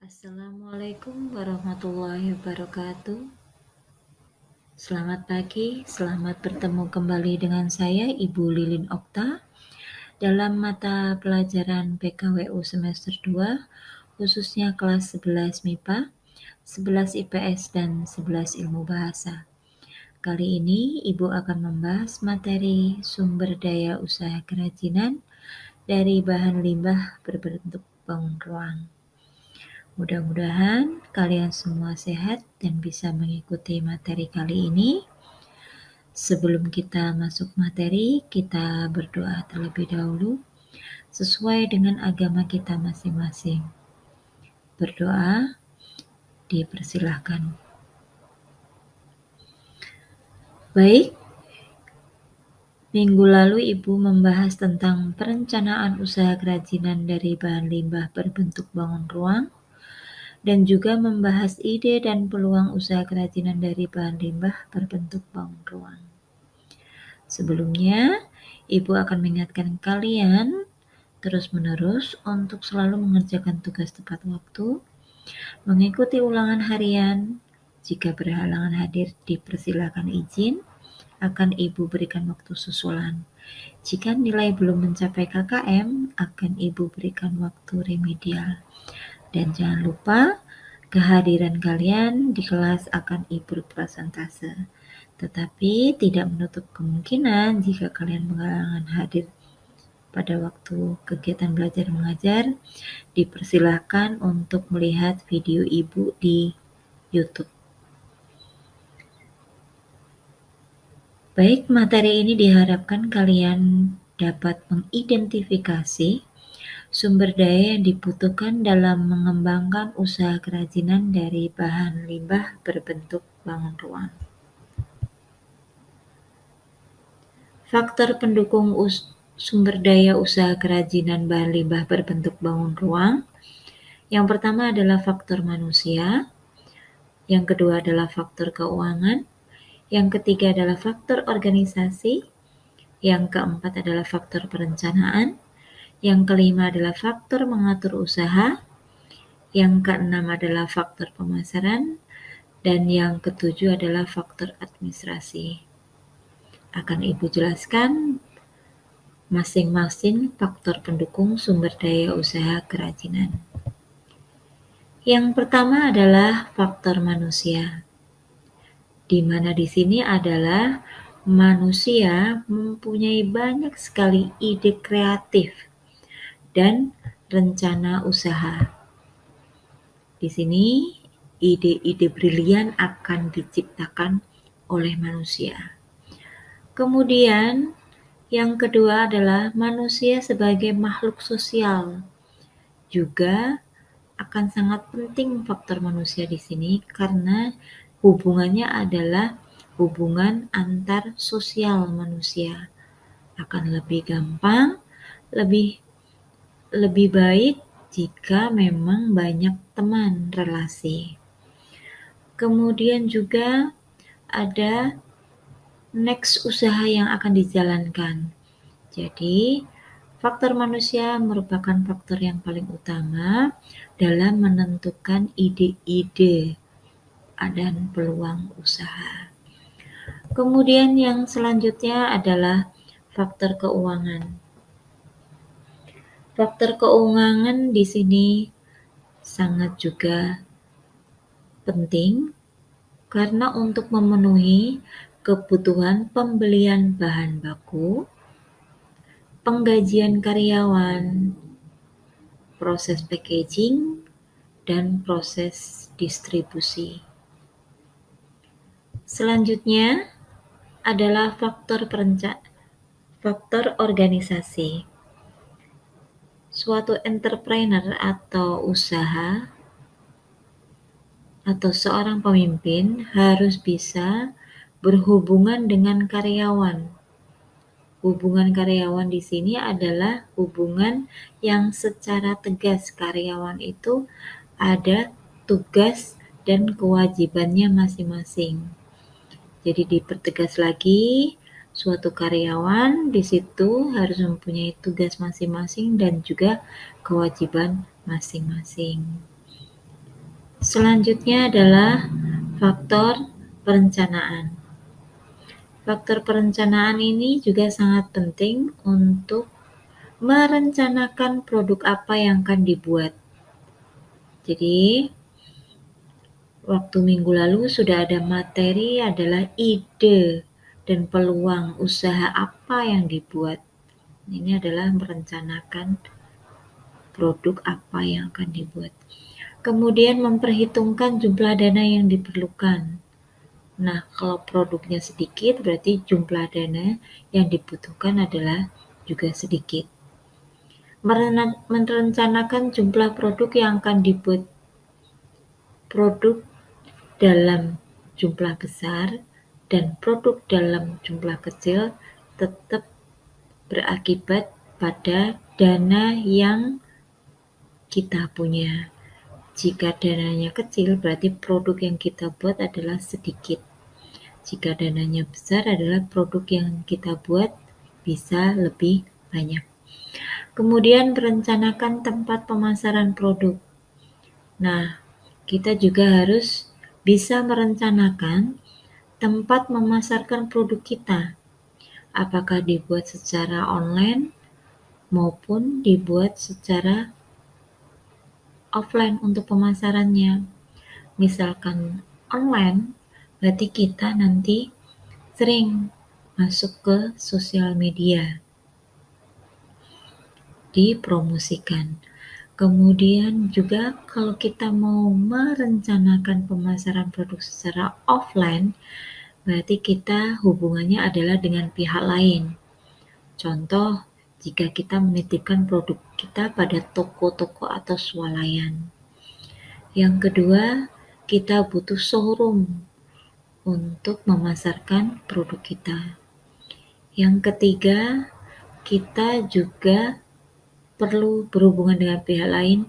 Assalamualaikum warahmatullahi wabarakatuh. Selamat pagi, selamat bertemu kembali dengan saya Ibu Lilin Okta dalam mata pelajaran PKWU semester 2, khususnya kelas 11 MIPA, 11 IPS, dan 11 Ilmu Bahasa. Kali ini Ibu akan membahas materi sumber daya usaha kerajinan dari bahan limbah berbentuk bangun ruang. Mudah-mudahan kalian semua sehat dan bisa mengikuti materi kali ini. Sebelum kita masuk materi, kita berdoa terlebih dahulu sesuai dengan agama kita masing-masing. Berdoa dipersilahkan. Baik, minggu lalu Ibu membahas tentang perencanaan usaha kerajinan dari bahan limbah berbentuk bangun ruang dan juga membahas ide dan peluang usaha kerajinan dari bahan limbah berbentuk bangun ruang. Sebelumnya, Ibu akan mengingatkan kalian terus-menerus untuk selalu mengerjakan tugas tepat waktu, mengikuti ulangan harian. Jika berhalangan hadir, dipersilakan izin, akan Ibu berikan waktu susulan. Jika nilai belum mencapai KKM, akan Ibu berikan waktu remedial. Dan jangan lupa, kehadiran kalian di kelas akan Ibu persentase. Tetapi tidak menutup kemungkinan jika kalian berhalangan hadir pada waktu kegiatan belajar mengajar, dipersilahkan untuk melihat video Ibu di YouTube. Baik, materi ini diharapkan kalian dapat mengidentifikasi sumber daya yang dibutuhkan dalam mengembangkan usaha kerajinan dari bahan limbah berbentuk bangun ruang. Faktor pendukung sumber daya usaha kerajinan bahan limbah berbentuk bangun ruang. Yang pertama adalah faktor manusia, yang kedua adalah faktor keuangan, yang ketiga adalah faktor organisasi, yang keempat adalah faktor perencanaan, yang kelima adalah faktor mengatur usaha, yang keenam adalah faktor pemasaran, dan yang ketujuh adalah faktor administrasi. Akan Ibu jelaskan masing-masing faktor pendukung sumber daya usaha kerajinan. Yang pertama adalah faktor manusia, di mana di sini adalah manusia mempunyai banyak sekali ide kreatif dan rencana usaha. Di sini ide-ide brilian akan diciptakan oleh manusia. Kemudian yang kedua adalah manusia sebagai makhluk sosial. Juga akan sangat penting faktor manusia di sini karena hubungannya adalah hubungan antar sosial manusia. Akan lebih gampang, lebih baik jika memang banyak teman relasi. Kemudian juga ada next usaha yang akan dijalankan. Jadi, faktor manusia merupakan faktor yang paling utama dalam menentukan ide-ide dan peluang usaha. Kemudian yang selanjutnya adalah faktor keuangan. Faktor keuangan di sini sangat juga penting karena untuk memenuhi kebutuhan pembelian bahan baku, penggajian karyawan, proses packaging, dan proses distribusi. Selanjutnya adalah faktor organisasi. Suatu entrepreneur atau usaha atau seorang pemimpin harus bisa berhubungan dengan karyawan. Hubungan karyawan di sini adalah hubungan yang secara tegas karyawan itu ada tugas dan kewajibannya masing-masing. Jadi dipertegas lagi, suatu karyawan di situ harus mempunyai tugas masing-masing dan juga kewajiban masing-masing. Selanjutnya adalah faktor perencanaan. Faktor perencanaan ini juga sangat penting untuk merencanakan produk apa yang akan dibuat. Jadi, waktu minggu lalu sudah ada materi adalah ide dan peluang usaha apa yang dibuat. Ini adalah merencanakan produk apa yang akan dibuat. Kemudian memperhitungkan jumlah dana yang diperlukan. Nah, kalau produknya sedikit berarti jumlah dana yang dibutuhkan adalah juga sedikit. Merencanakan jumlah produk yang akan dibuat. Produk dalam jumlah besar dan produk dalam jumlah kecil tetap berakibat pada dana yang kita punya. Jika dananya kecil, berarti produk yang kita buat adalah sedikit. Jika dananya besar, adalah produk yang kita buat bisa lebih banyak. Kemudian merencanakan tempat pemasaran produk. Nah, kita juga harus bisa merencanakan tempat memasarkan produk kita. Apakah dibuat secara online maupun dibuat secara offline untuk pemasarannya. Misalkan online, berarti kita nanti sering masuk ke sosial media, dipromosikan. Kemudian juga kalau kita mau merencanakan pemasaran produk secara offline, berarti kita hubungannya adalah dengan pihak lain. Contoh, jika kita menitipkan produk kita pada toko-toko atau swalayan. Yang kedua, kita butuh showroom untuk memasarkan produk kita. Yang ketiga, kita juga perlu berhubungan dengan pihak lain,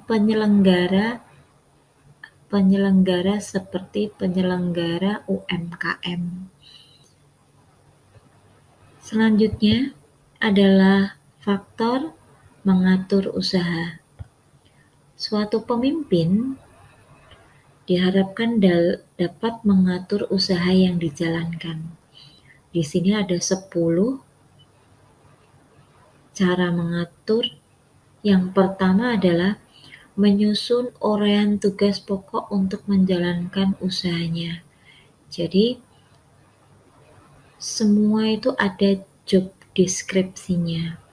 penyelenggara seperti penyelenggara UMKM. Selanjutnya adalah faktor mengatur usaha. Suatu pemimpin diharapkan dapat mengatur usaha yang dijalankan. Di sini ada 10 cara mengatur. Yang pertama adalah menyusun uraian tugas pokok untuk menjalankan usahanya. Jadi, semua itu ada job deskripsinya.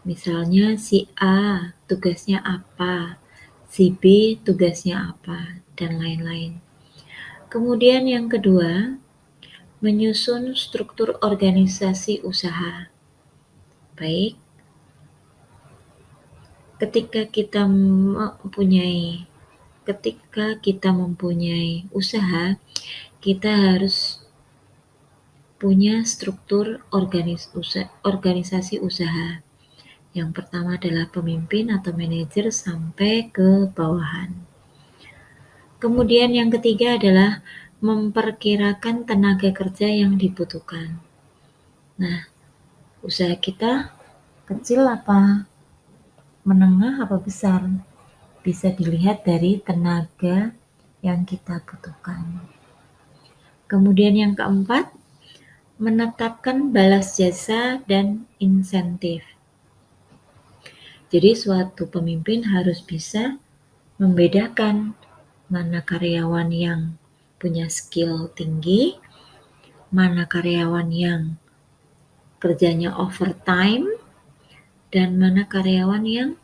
Misalnya si A tugasnya apa, si B tugasnya apa, dan lain-lain. Kemudian yang kedua, menyusun struktur organisasi usaha. Baik, ketika kita mempunyai usaha, kita harus punya struktur organisasi usaha. Yang pertama adalah pemimpin atau manajer sampai ke bawahan. Kemudian yang ketiga adalah memperkirakan tenaga kerja yang dibutuhkan. Nah, usaha kita kecil apa menengah apa besar? Bisa dilihat dari tenaga yang kita butuhkan. Kemudian yang keempat, menetapkan balas jasa dan insentif. Jadi suatu pemimpin harus bisa membedakan mana karyawan yang punya skill tinggi, mana karyawan yang kerjanya overtime, dan mana karyawan yang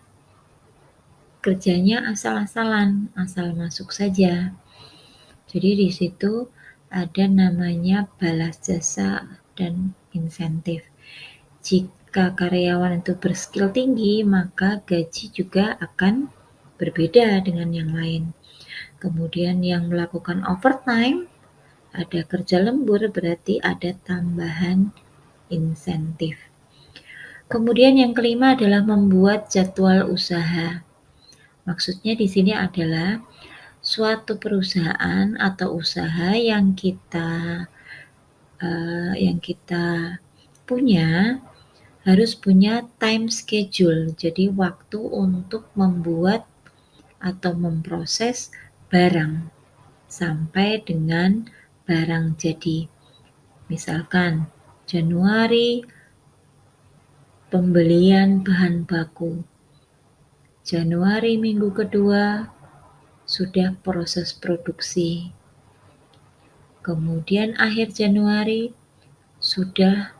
kerjanya asal-asalan, asal masuk saja. Jadi di situ ada namanya balas jasa dan insentif. Jika karyawan itu berskill tinggi, maka gaji juga akan berbeda dengan yang lain. Kemudian yang melakukan overtime, ada kerja lembur, berarti ada tambahan insentif. Kemudian yang kelima adalah membuat jadwal usaha. Maksudnya di sini adalah suatu perusahaan atau usaha yang kita punya harus punya time schedule. Jadi waktu untuk membuat atau memproses barang sampai dengan barang jadi. Misalkan Januari pembelian bahan baku. Januari minggu kedua sudah proses produksi. Kemudian akhir Januari sudah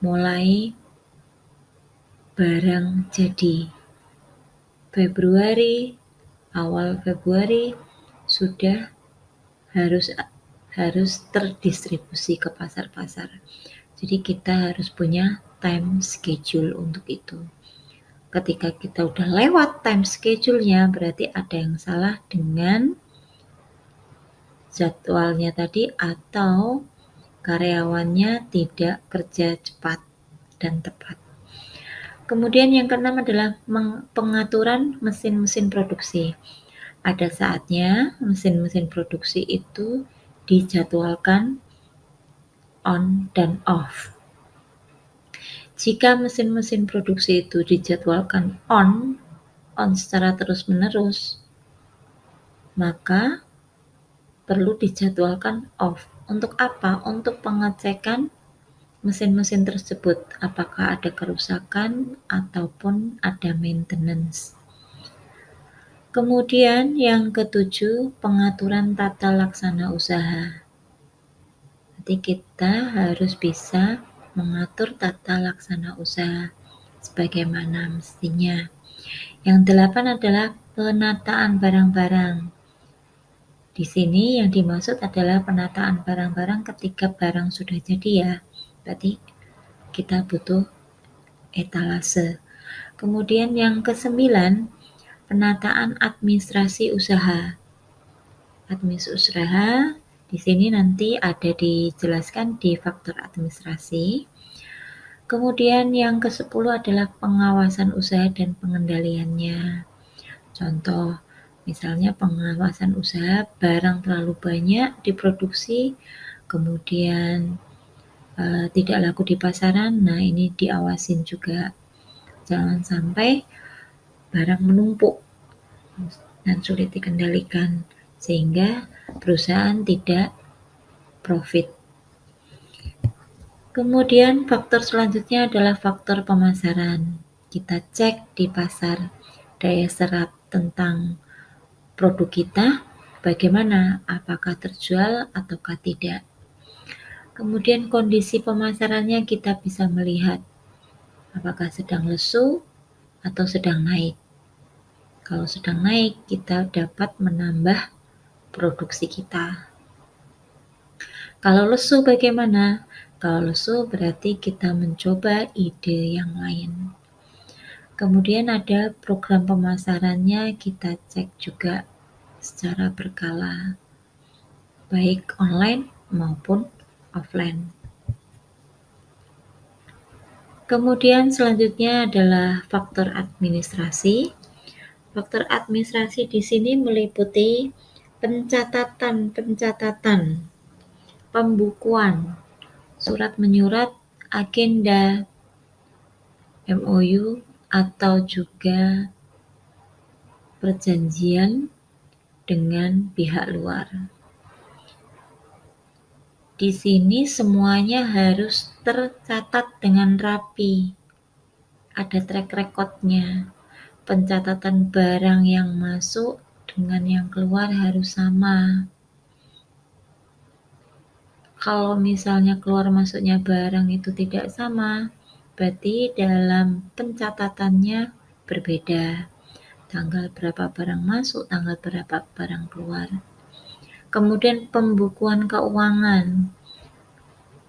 mulai barang jadi. Februari, awal Februari sudah harus terdistribusi ke pasar-pasar. Jadi kita harus punya time schedule untuk itu. Ketika kita udah lewat time schedule-nya, berarti ada yang salah dengan jadwalnya tadi atau karyawannya tidak kerja cepat dan tepat. Kemudian yang keenam adalah pengaturan mesin-mesin produksi. Ada saatnya mesin-mesin produksi itu dijadwalkan on dan off. Jika mesin-mesin produksi itu dijadwalkan on secara terus-menerus, maka perlu dijadwalkan off. Untuk apa? Untuk pengecekan mesin-mesin tersebut, apakah ada kerusakan ataupun ada maintenance. Kemudian yang ketujuh, pengaturan tata laksana usaha. Nanti kita harus bisa mengatur tata laksana usaha sebagaimana mestinya. Yang delapan adalah penataan barang-barang. Di sini yang dimaksud adalah penataan barang-barang ketika barang sudah jadi ya. Berarti kita butuh etalase. Kemudian yang kesembilan, penataan administrasi usaha. Administrasi usaha di sini nanti ada dijelaskan di faktor administrasi. Kemudian yang ke-10 adalah pengawasan usaha dan pengendaliannya. Contoh, misalnya pengawasan usaha barang terlalu banyak diproduksi, kemudian tidak laku di pasaran. Nah, ini diawasin juga. Jangan sampai barang menumpuk dan sulit dikendalikan sehingga perusahaan tidak profit. Kemudian faktor selanjutnya adalah faktor pemasaran. Kita cek di pasar daya serap tentang produk kita bagaimana, apakah terjual ataukah tidak. Kemudian kondisi pemasarannya kita bisa melihat apakah sedang lesu atau sedang naik. Kalau sedang naik, kita dapat menambah produksi kita. Kalau lesu bagaimana? Kalau lesu berarti kita mencoba ide yang lain. Kemudian ada program pemasarannya, kita cek juga secara berkala, baik online maupun offline. Kemudian selanjutnya adalah faktor administrasi. Faktor administrasi di sini meliputi pencatatan, pembukuan, surat menyurat, agenda, MOU, atau juga perjanjian dengan pihak luar. Di sini semuanya harus tercatat dengan rapi. Ada track record-nya. Pencatatan barang yang masuk dengan yang keluar harus sama. Kalau misalnya keluar masuknya barang itu tidak sama, berarti dalam pencatatannya berbeda. Tanggal berapa barang masuk, tanggal berapa barang keluar. Kemudian pembukuan keuangan.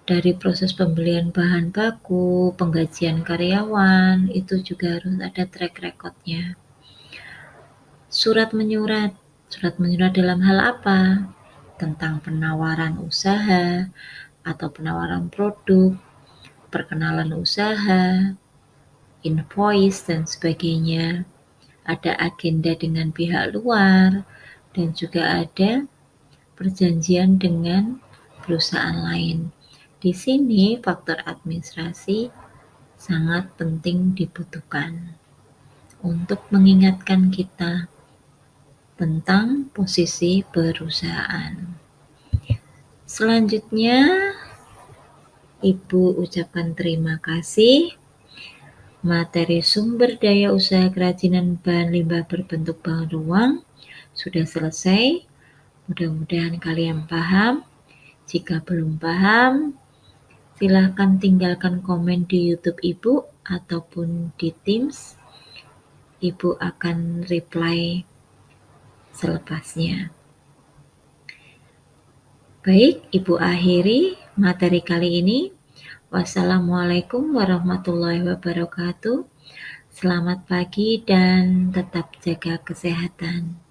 Dari proses pembelian bahan baku, penggajian karyawan, itu juga harus ada track record-nya. Surat menyurat dalam hal apa? Tentang penawaran usaha atau penawaran produk, perkenalan usaha, invoice, dan sebagainya. Ada agenda dengan pihak luar, dan juga ada perjanjian dengan perusahaan lain. Di sini faktor administrasi sangat penting dibutuhkan untuk mengingatkan kita tentang posisi perusahaan. Selanjutnya, Ibu ucapkan terima kasih. Materi sumber daya usaha kerajinan bahan limbah berbentuk bahan ruang sudah selesai. Mudah-mudahan kalian paham. Jika belum paham, silahkan tinggalkan komen di YouTube Ibu ataupun di Teams. Ibu akan reply selepasnya. Baik, Ibu akhiri materi kali ini. Wassalamualaikum warahmatullahi wabarakatuh. Selamat pagi dan tetap jaga kesehatan.